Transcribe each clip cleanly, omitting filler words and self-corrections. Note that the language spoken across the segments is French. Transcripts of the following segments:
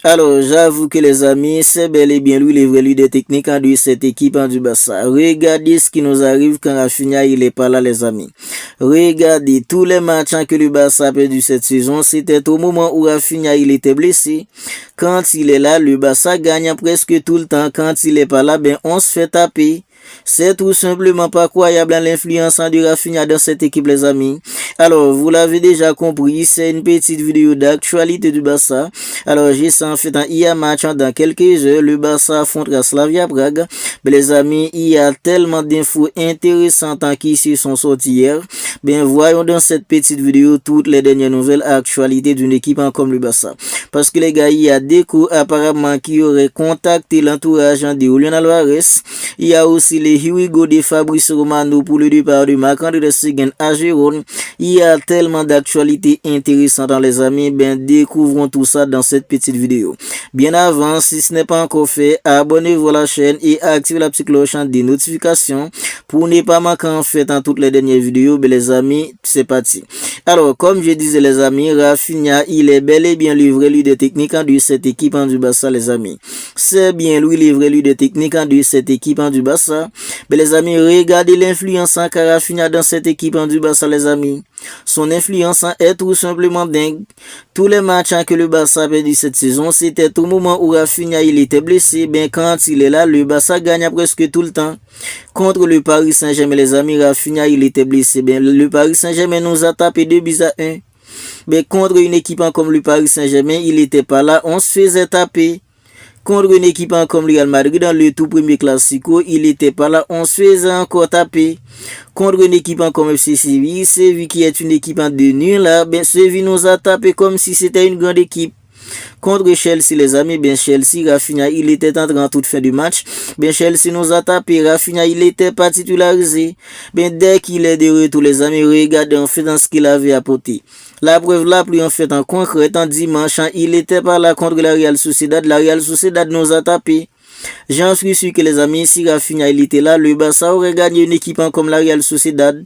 Alors, j'avoue que les amis, c'est bel et bien lui le vrai leader technique de cette équipe du Barça. Regardez ce qui nous arrive quand Rafinha il est pas là, les amis. Regardez tous les matchs que le Barça a perdu cette saison, c'était au moment où Rafinha il était blessé. Quand il est là, le Barça gagne presque tout le temps. Quand il est pas là, ben on se fait taper. C'est tout simplement pas croyable l'influence de Rafinha dans cette équipe, les amis. Alors, vous l'avez déjà compris, c'est une petite vidéo d'actualité du Barça. Alors, j'ai ça en fait un hier match dans quelques heures. Le Barça affrontera Slavia Prague. Mais les amis, il y a tellement d'infos intéressantes qui se sont sorties hier. Ben, voyons dans cette petite vidéo toutes les dernières nouvelles actualités d'une équipe comme le Barça. Parce que les gars, il y a des coups apparemment qui auraient contacté l'entourage de Julian Alvarez. Il y a aussi les Hugo de Fabrice Romano pour le départ de Marc-André Séguin à Gérone. Il y a tellement d'actualités intéressantes dans les amis. Ben, découvrons tout ça dans cette petite vidéo. Bien avant, si ce n'est pas encore fait, abonnez-vous à la chaîne et activez la petite cloche des notifications pour ne pas manquer en fait dans toutes les dernières vidéos. Ben, les amis, c'est parti. Alors, comme je disais les amis, Rafinha, il est bel et bien livré lui de technique de cette équipe du Barça, les amis. C'est bien lui livré lui de technique de cette équipe du Barça. Mais les amis, regardez l'influence qu'a Rafinha dans cette équipe du Barça, les amis. Son influence est tout simplement dingue. Tous les matchs que le Barça a perdu cette saison, c'était au moment où Rafinha il était blessé. Ben, quand il est là, le Barça gagne presque tout le temps. Contre le Paris Saint-Germain, les amis, Rafinha il était blessé. Ben, le Paris Saint-Germain nous a tapé 2-1. Mais contre une équipe comme le Paris Saint-Germain, il n'était pas là. On se faisait taper. Contre une équipe comme le Real Madrid dans le tout premier classico, il n'était pas là. On se faisait encore taper. Contre une équipe comme FC Séville qui est une équipe de nul là, ben Séville nous a tapé comme si c'était une grande équipe. Contre Chelsea, les amis, ben Chelsea, Rafinha, il était entré en toute fin du match. Ben Chelsea nous a tapé. Rafinha, il était pas titularisé. Ben dès qu'il est de retour, les amis, regardez en fait dans ce qu'il avait apporté. La preuve la plus en fait en concret, en dimanche, il était pas là contre la Real Sociedad. La Real Sociedad nous a tapé. J'en suis sûr que les amis, si Rafinha il était là, le Barça aurait gagné une équipe comme la Real Sociedad.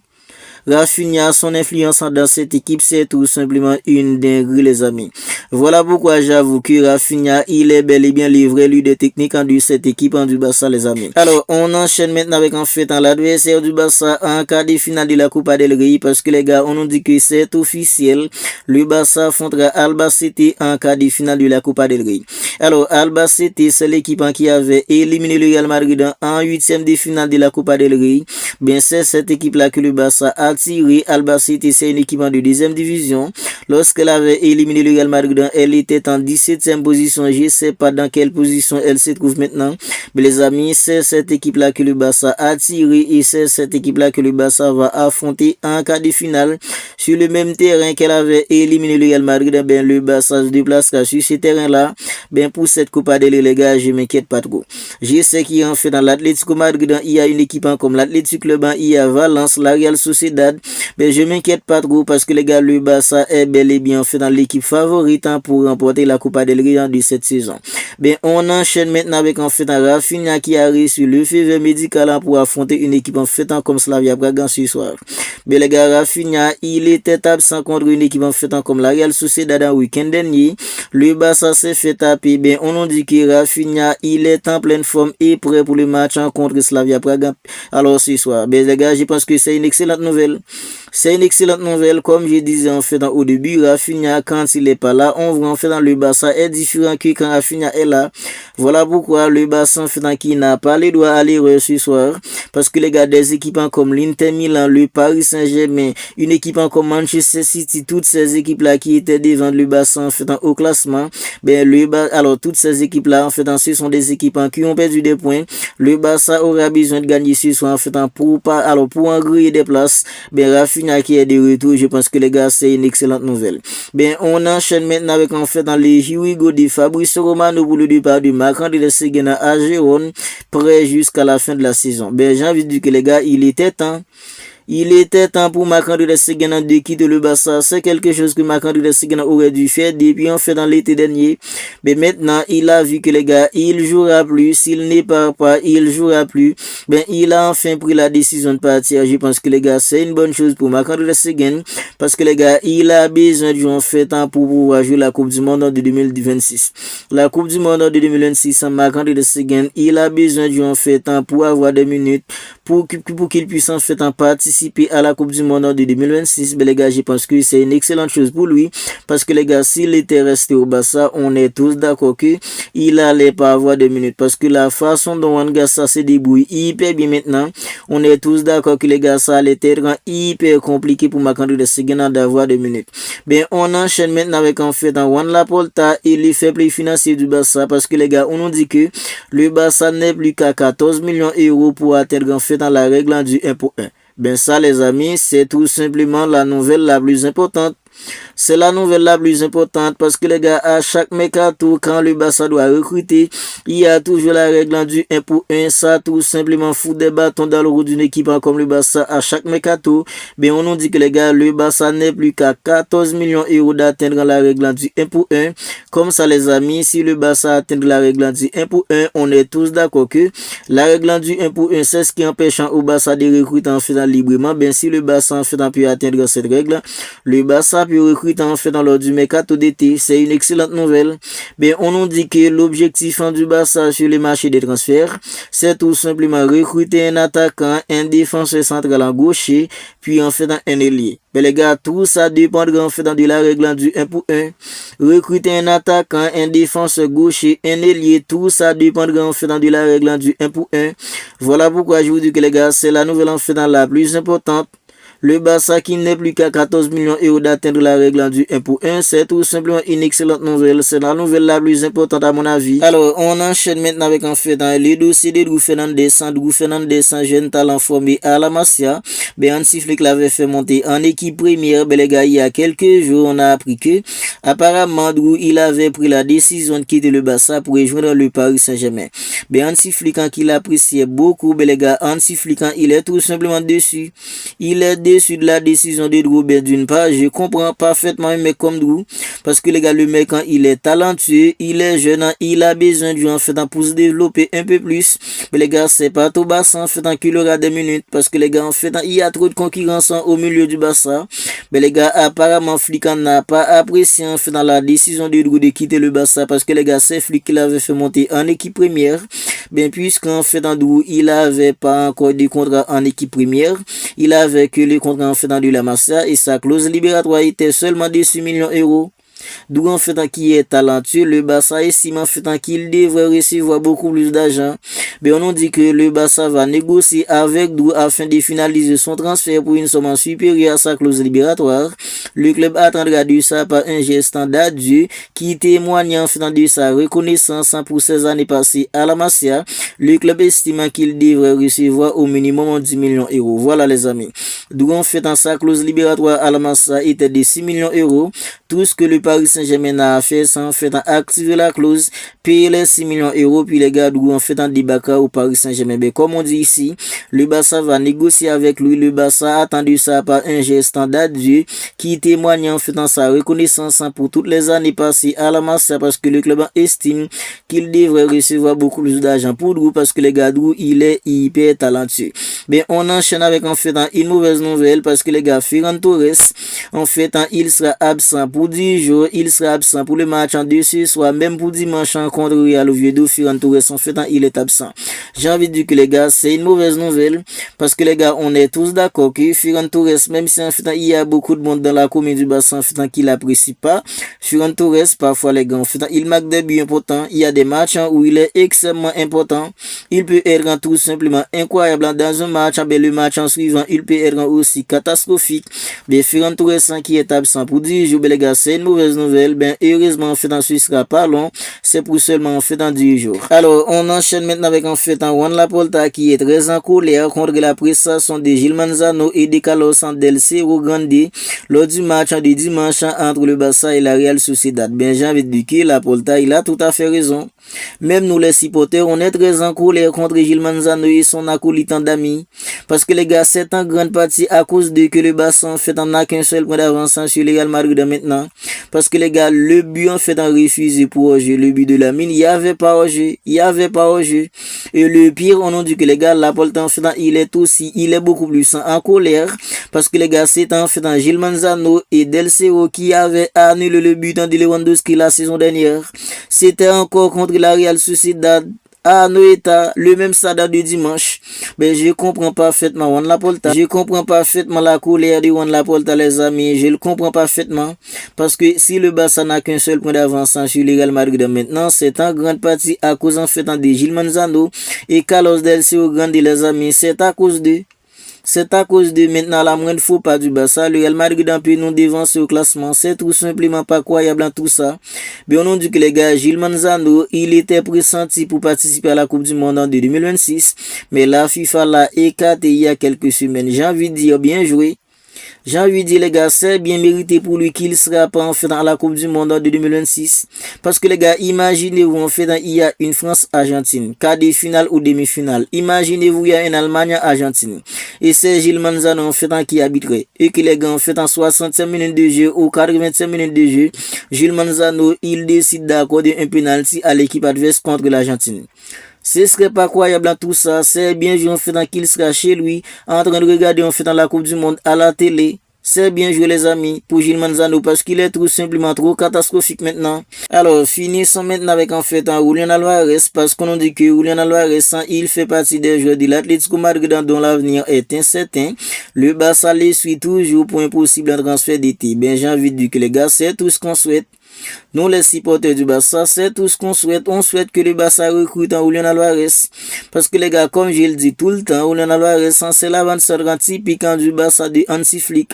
Rafinha, son influence dans cette équipe, c'est tout simplement une dinguerie, les amis. Voilà pourquoi j'avoue que Rafinha, il est bel et bien livré, lui, des techniques de cette équipe du Barça, les amis. Alors, on enchaîne maintenant avec en fait l'adversaire du Barça en quart de finale de la Copa del Rey, parce que les gars, on nous dit que c'est officiel. Le Barça affrontera Albacete en quart de finale de la Copa del Rey. Alors, Albacete, c'est l'équipe qui avait éliminé le Real Madrid en huitième de finale de la Copa del Rey. Bien, c'est cette équipe-là que le Barça a tiré. Albacete, c'est une équipe de deuxième division. Lorsqu'elle avait éliminé le Real Madrid, elle était en 17e position. Je ne sais pas dans quelle position elle se trouve maintenant. Mais les amis, c'est cette équipe-là que le Barça a tiré et c'est cette équipe-là que le Barça va affronter en quart de finale. Sur le même terrain qu'elle avait éliminé le Real Madrid, ben, le Barça se déplacera sur ce terrain-là. Ben, pour cette Copa del Rey, les gars, je m'inquiète pas trop. Je sais qu'il y a en fait dans l'Atlético Madrid, il y a une équipe comme l'Atlético Club, il y a Valence, la Real Sociedad. Mais je m'inquiète pas trop parce que les gars, le Barça est bel et bien fait dans l'équipe favorite pour remporter la Copa del Rey de cette saison. Ben, on enchaîne maintenant avec en fait un Rafinha qui a reçu le feu médical pour affronter une équipe en fait comme Slavia Prague ce soir. Mais les gars, Rafinha, il était absent contre une équipe en fait comme la Real Sociedad en week-end dernier. Le Barça s'est fait taper. Ben, on nous dit que Rafinha, il est en pleine forme et prêt pour le match contre Slavia Prague. Alors ce soir, ben les gars, je pense que c'est une excellente nouvelle. C'est une excellente nouvelle, comme je disais en fait au début, Rafinha quand il est pas là, on voit en fait dans le Barça est différent que quand Rafinha est là. Voilà pourquoi le Barça en fait qui n'a pas les droits à l'erreur ce soir, parce que les gars des équipes comme l'Inter Milan, le Paris Saint-Germain, une équipe comme Manchester City, toutes ces équipes là qui étaient devant le Barça en fait au classement, ben alors toutes ces équipes là en fait ce sont des équipes qui ont perdu des points. Le Barça aura besoin de gagner ce soir en fait pour en griller des places. Ben Rafinha qui est de retour, je pense que les gars c'est une excellente nouvelle. Ben on enchaîne maintenant avec en fait dans les Hugo de Fabrice Romano pour le départ du Marc-André Séguin à Gérone, prêt jusqu'à la fin de la saison. Ben j'ai envie de dire que les gars, il était temps. Il était temps pour Marc-André Seguin de quitter le Barça. C'est quelque chose que Marc-André Seguin aurait dû faire depuis en fait dans l'été dernier. Mais maintenant, il a vu que les gars, il jouera plus. S'il n'est pas, il jouera plus. Ben, il a enfin pris la décision de partir. Je pense que les gars, c'est une bonne chose pour Marc-André Seguin. Parce que les gars, il a besoin de jouer en fait pour pouvoir jouer la Coupe du Monde de 2026. La Coupe du Monde de 2026, Marc-André Seguin, il a besoin de jouer en fait pour avoir des minutes pour qu'il puisse en fait participer à la Coupe du Monde de 2026. Mais les gars, je pense que c'est une excellente chose pour lui. Parce que les gars, s'il était resté au Barça, on est tous d'accord que il allait pas avoir de minutes. Parce que la façon dont Angassa se débrouille hyper bien maintenant, on est tous d'accord que les gars, ça allait être hyper compliqué pour Marc-André Seguin d'avoir des minutes. Ben, on enchaîne maintenant avec en fait Juan Laporta et les fair play financiers du Barça. Parce que les gars, on nous dit que le Barça n'est plus qu'à 14 millions d'euros pour atteindre en fait dans la règle du 1 pour 1. Ben ça les amis, c'est tout simplement la nouvelle la plus importante. C'est la nouvelle la plus importante parce que les gars, à chaque mercato, quand le Barça doit recruter, il y a toujours la règle du 1 pour 1. Ça, tout simplement, fout des bâtons dans le roue d'une équipe comme le Barça à chaque mercato. Ben, on nous dit que les gars, le Barça n'est plus qu'à 14 millions d'euros d'atteindre la règle du 1 pour 1. Comme ça, les amis, si le Barça atteint la règle du 1 pour 1, on est tous d'accord que la règle du 1 pour 1, c'est ce qui empêche au Barça de recruter en faisant librement. Ben, si le Barça en fait peut atteindre cette règle, le Barça peut recruter en fait dans l'ordre du mercato d'été. C'est une excellente nouvelle. Ben, on nous dit que l'objectif du Barça sur les marchés des transferts, c'est tout simplement recruter un attaquant, un défenseur central en gaucher, puis en fait un ailier. Mais les gars, tout ça dépendra en fait de la règle du 1 pour 1. Recruter un attaquant, un défenseur gaucher, un ailier, tout ça dépendra en fait de la règle du 1 pour 1. Voilà pourquoi je vous dis que les gars, c'est la nouvelle en fait la plus importante. Le Barça qui n'est plus qu'à 14 millions d'euros d'atteindre la règle du 1 pour 1, c'est tout simplement une excellente nouvelle. C'est la nouvelle la plus importante à mon avis. Alors, on enchaîne maintenant avec en fait les dossiers de Drew Fernandes. Drew Fernandes, un jeune talent formé à la Masia. Ben, Hansi Flick l'avait fait monter en équipe première. Ben, les gars, il y a quelques jours, on a appris que apparemment, Drew, il avait pris la décision de quitter le Barça pour rejoindre le Paris Saint-Germain. Ben, Hansi Flick, qu'il appréciait beaucoup, ben, les gars, Hansi Flick, il est tout simplement dessus. Il est déçu de la décision de Drew. Ben, d'une part, je comprends parfaitement un mec comme Drew, parce que les gars, le mec, quand il est talentueux, il est jeune, il a besoin de jouer en fait pour se développer un peu plus. Mais les gars, c'est pas tout Barça en fait qu'il aura des minutes, parce que les gars, en fait, il y a trop de concurrence au milieu du Barça. Mais les gars, apparemment, Flick n'a pas apprécié en fait dans la décision de Drew de quitter le Barça, parce que les gars, c'est Flick qui l'avait fait monter en équipe première. Ben, puisqu'en fait, Drew, il avait pas encore des contrats en équipe première, il avait que les contrats en fait dans de la Masia et sa clause libératoire était seulement de 6 millions d'euros. D'où en fait qui est talentueux, le Barça estime en fait qu'il devrait recevoir beaucoup plus d'argent. Mais on nous dit que le Barça va négocier avec Drew afin de finaliser son transfert pour une somme supérieure à sa clause libératoire. Le club attendra de ça par un geste d'adieu qui témoigne en fait de sa reconnaissance pour ses années passées à la Masia. Le club estime qu'il devrait recevoir au minimum 10 millions d'euros. Voilà les amis. D'où en fait sa clause libératoire à la Masia était de 6 millions d'euros. Tout ce que le Paris Saint-Germain a fait, c'est en fait activer la clause, payer les 6 millions d'euros, puis les gars, en fait en débarquer au Paris Saint-Germain. Mais comme on dit ici, le Barça va négocier avec lui. Le Barça a attendu ça par un geste d'adieu qui témoigne en fait dans sa reconnaissance pour toutes les années passées à la Masia, parce que le club estime qu'il devrait recevoir beaucoup plus d'argent pour Drew, parce que les gars, Drew, il est hyper talentueux. Mais on enchaîne avec en fait une mauvaise nouvelle, parce que les gars, Ferran Torres, en fait, il sera absent pour 10 jours, il sera absent pour le match en dessus, soit même pour dimanche contre Real Oviedo. Ferran Torres, en fait, il est absent. J'ai envie de dire que les gars, c'est une mauvaise nouvelle, parce que les gars, on est tous d'accord que Ferran Torres, même si en fait, il y a beaucoup de monde dans la commune du Barça, en fait, qui l'apprécie pas, Ferran Torres, parfois les gars, en fait, il marque des buts importants. Il y a des matchs où il est extrêmement important. Il peut être tout simplement incroyable dans un match, mais le match en suivant, il peut être aussi catastrophique. Mais Ferran Torres qui est absent pour 10 jours, les gars, c'est une mauvaise mauvaise nouvelle. Ben, heureusement, en fait, en Suisse sera pas long. C'est pour seulement en fait en 10 jours. Alors, on enchaîne maintenant avec en fait en Juan Laporta qui est très en colère contre la prestation de Gil Manzano et de Carlos Del-Cerro Grande lors du match de dimanche entre le Barça et la Real Sociedad. Ben, j'ai envie de dire que Laporta, il a tout à fait raison. Même nous les supporters, on est très en colère contre Gil Manzano et son acolyte d'amis. Parce que les gars, c'est en grande partie à cause de que le Barça en fait en a qu'un seul point d'avance sur le Real Madrid maintenant. Parce que les gars, le but en fait en refusé pour hors-jeu, le but de la mine, il y avait pas hors-jeu, Et le pire, on a dit que les gars, Laporta en fait il est beaucoup plus en colère. Parce que les gars, c'est en fait en Gil Manzano et Del-Cerro qui avait annulé le but de Lewandowski la saison dernière. C'était encore contre la Real Sociedad à Noeta, le même stade de dimanche. Ben, je comprends parfaitement Juan Laporta. Je comprends parfaitement la colère de Juan Laporta, les amis. Je le comprends parfaitement. Parce que si le Barça n'a qu'un seul point d'avance sur le Real Madrid maintenant, c'est en grande partie à cause en fait de Gil Manzano et Carlos Del-Cerro Grande, les amis. C'est à cause de maintenant la moindre faux pas du Barça. Le Real Madrid peut nous devancer au classement. C'est tout simplement pas croyable en tout ça. Mais on a dit que les gars, Gil Manzano, il était pressenti pour participer à la Coupe du Monde en 2026. Mais la FIFA l'a écarté il y a quelques semaines. J'ai envie de dire bien joué. J'ai envie de dire les gars, c'est bien mérité pour lui qu'il sera pas en fait dans la Coupe du Monde en 2026. Parce que les gars, imaginez-vous en fait il y a une France-Argentine, quart de finale ou demi-finale. Imaginez-vous il y a une Allemagne-Argentine. Et c'est Gil Manzano en fait qui arbitrait. Et que les gars en fait en 65 minutes de jeu ou 85 minutes de jeu, Gil Manzano il décide d'accorder un penalty à l'équipe adverse contre l'Argentine. Ce serait pas croyable dans tout ça. C'est bien joué en fait qu'il sera chez lui en train de regarder en fait dans la Coupe du Monde à la télé. C'est bien joué les amis pour Gil Manzano parce qu'il est tout simplement trop catastrophique maintenant. Alors finissons maintenant avec en fait un Julián Álvarez parce qu'on dit que Julián Álvarez il fait partie des joueurs de l'Atlético Madrid dont l'avenir est incertain. Le Barça les suit toujours pour un possible transfert d'été. Ben j'ai envie de dire que les gars c'est tout ce qu'on souhaite. Nous les supporters du Barça, c'est tout ce qu'on souhaite. On souhaite que le Barça recrute en Julián Álvarez. Parce que les gars, comme je le dis tout le temps, Julián Álvarez, c'est l'avant-centre typique du Barça de Hansi Flick.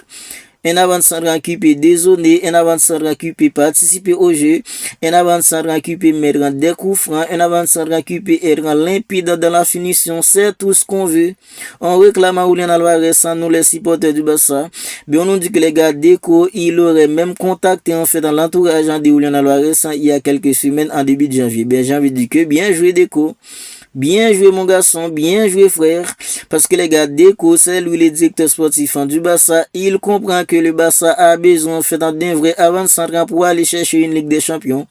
Un avant-centre qui peut dézonner, un avant-centre qui peut participer au jeu, un avant-centre qui peut mettre des coups francs, un avant-centre qui peut être limpide dans la finition. C'est tout ce qu'on veut. On réclame à Julián Álvarez, nous les supporters du Barça. Mais on nous dit que les gars, Deco, il aurait même contacté en fait dans l'entourage de Julián Álvarez il y a quelques semaines en début de janvier. Bien, j'ai envie de dire que bien joué Deco. Bien joué mon garçon, bien joué frère. Parce que les gars, Deco, c'est lui le directeur sportif du Barça. Il comprend que le Barça a besoin en fait d'un vrai avant-centre pour aller chercher une Ligue des Champions.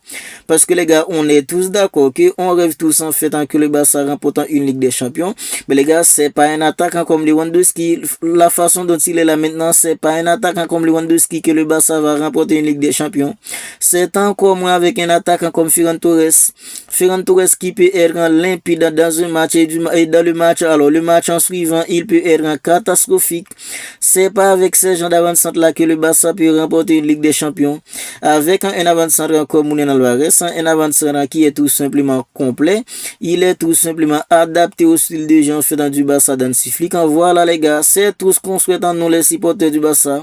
Parce que les gars, on est tous d'accord que on rêve tous en fait que le Barça remporte une Ligue des Champions. Mais les gars, c'est pas un attaquant comme Lewandowski. La façon dont il est là maintenant, c'est pas un attaquant comme Lewandowski que le Barça va remporter une Ligue des Champions. C'est encore moins avec un attaquant comme Ferran Torres. Ferran Torres qui peut être limpide dans un match et dans le match, alors le match en suivant, il peut être catastrophique. C'est pas avec ces gens d'avant-centre là que le Barça peut remporter une Ligue des Champions. Avec un avant-centre comme Julián Álvarez, un avant-centre qui est tout simplement complet, il est tout simplement adapté au style de jeu en fait dans du Barça d'Hansi Flick. Voilà les gars, c'est tout ce qu'on souhaite en nous les supporters du Barça.